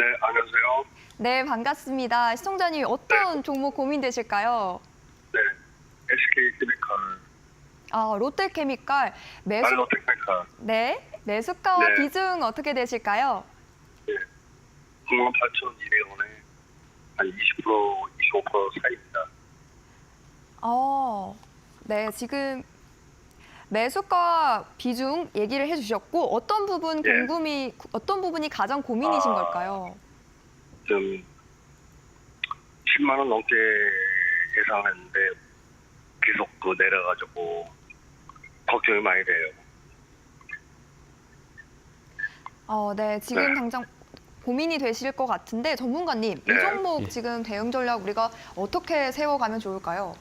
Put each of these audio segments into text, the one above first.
네, 안녕하세요. 네, 반갑습니다. 시청자님 어떤 종목 고민되실까요? 네, SK케미칼, 롯데케미칼 매수 롯데케미칼, 네, 매수가와 네. 비중 어떻게 되실까요? 네, 98,200원에 한 20%, 25% 사이입니다. 네, 지금 매수가 비중 얘기를 해주셨고 어떤 부분이 가장 고민이신 걸까요? 좀 10만 원 넘게 예상했는데 계속 내려가지고 걱정이 많이 돼요. 네, 지금 네. 당장 고민이 되실 것 같은데 전문가님, 이 네. 종목 예. 지금 대응 전략 우리가 어떻게 세워가면 좋을까요?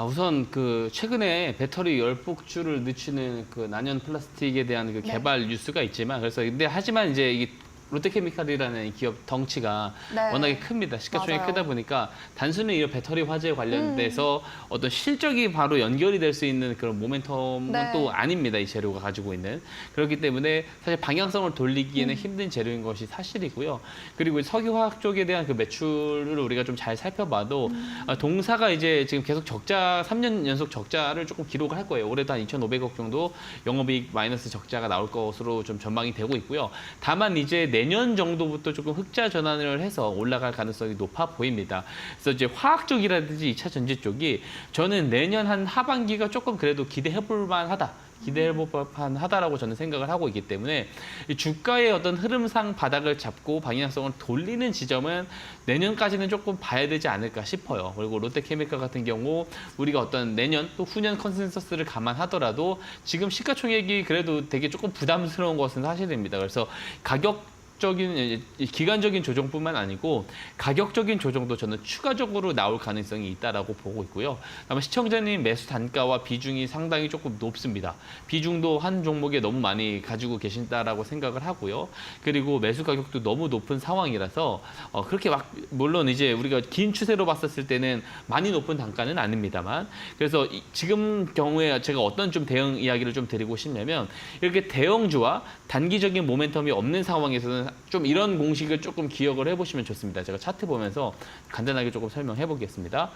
우선 최근에 배터리 열폭주를 늦추는 난연 플라스틱에 대한 네. 개발 뉴스가 있지만 하지만 이제 이게 롯데케미칼이라는 이 기업 덩치가 네. 워낙에 큽니다. 시가총액이 맞아요. 크다 보니까 단순히 이 배터리 화재 관련돼서 어떤 실적이 바로 연결이 될 수 있는 그런 모멘텀은 네. 또 아닙니다. 이 재료가 가지고 있는. 그렇기 때문에 사실 방향성을 돌리기에는 힘든 재료인 것이 사실이고요. 그리고 석유화학 쪽에 대한 그 매출을 우리가 좀 잘 살펴봐도 동사가 이제 지금 계속 적자, 3년 연속 적자를 조금 기록을 할 거예요. 올해도 한 2,500억 정도 영업이익 마이너스 적자가 나올 것으로 좀 전망이 되고 있고요. 다만 이제 내년 정도부터 조금 흑자 전환을 해서 올라갈 가능성이 높아 보입니다. 그래서 이제 화학 쪽이라든지 2차 전지 쪽이 저는 내년 한 하반기가 조금 그래도 기대해볼 만하다. 기대해볼 법하다라고 저는 생각을 하고 있기 때문에 이 주가의 어떤 흐름상 바닥을 잡고 방향성을 돌리는 지점은 내년까지는 조금 봐야 되지 않을까 싶어요. 그리고 롯데케미칼 같은 경우 우리가 어떤 내년 또 후년 컨센서스를 감안하더라도 지금 시가총액이 그래도 되게 조금 부담스러운 것은 사실입니다. 그래서 기간적인 조정뿐만 아니고 가격적인 조정도 저는 추가적으로 나올 가능성이 있다라고 보고 있고요. 아마 시청자님 매수 단가와 비중이 상당히 조금 높습니다. 비중도 한 종목에 너무 많이 가지고 계신다라고 생각을 하고요. 그리고 매수 가격도 너무 높은 상황이라서 그렇게 물론 이제 우리가 긴 추세로 봤었을 때는 많이 높은 단가는 아닙니다만 그래서 지금 경우에 제가 어떤 좀 대응 이야기를 좀 드리고 싶냐면 이렇게 대형주와 단기적인 모멘텀이 없는 상황에서는 좀 이런 공식을 조금 기억을 해보시면 좋습니다. 제가 차트 보면서 간단하게 조금 설명해 보겠습니다.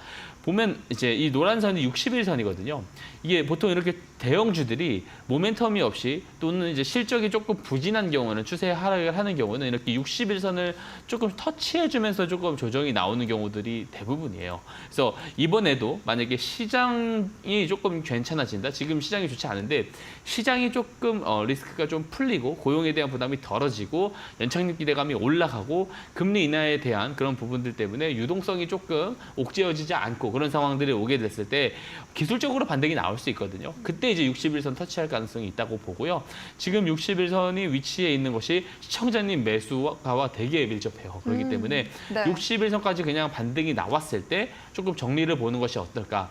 보면 이제 이 노란 선이 60일선이거든요. 이게 보통 이렇게 대형주들이 모멘텀이 없이 또는 이제 실적이 조금 부진한 경우는 추세 하락을 하는 경우는 이렇게 60일선을 조금 터치해주면서 조금 조정이 나오는 경우들이 대부분이에요. 그래서 이번에도 만약에 시장이 조금 괜찮아진다. 지금 시장이 좋지 않은데 시장이 조금 리스크가 좀 풀리고 고용에 대한 부담이 덜어지고 연착륙 기대감이 올라가고 금리 인하에 대한 그런 부분들 때문에 유동성이 조금 옥죄어지지 않고 그런 상황들이 오게 됐을 때 기술적으로 반등이 나올 수 있거든요. 그때 이제 60일선 터치할 가능성이 있다고 보고요. 지금 60일선이 위치해 있는 것이 시청자님 매수가와 되게 밀접해요. 그렇기 때문에 네. 60일선까지 그냥 반등이 나왔을 때 조금 정리를 보는 것이 어떨까.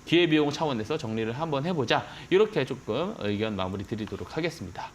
기회비용 차원에서 정리를 한번 해보자. 이렇게 조금 의견 마무리 드리도록 하겠습니다.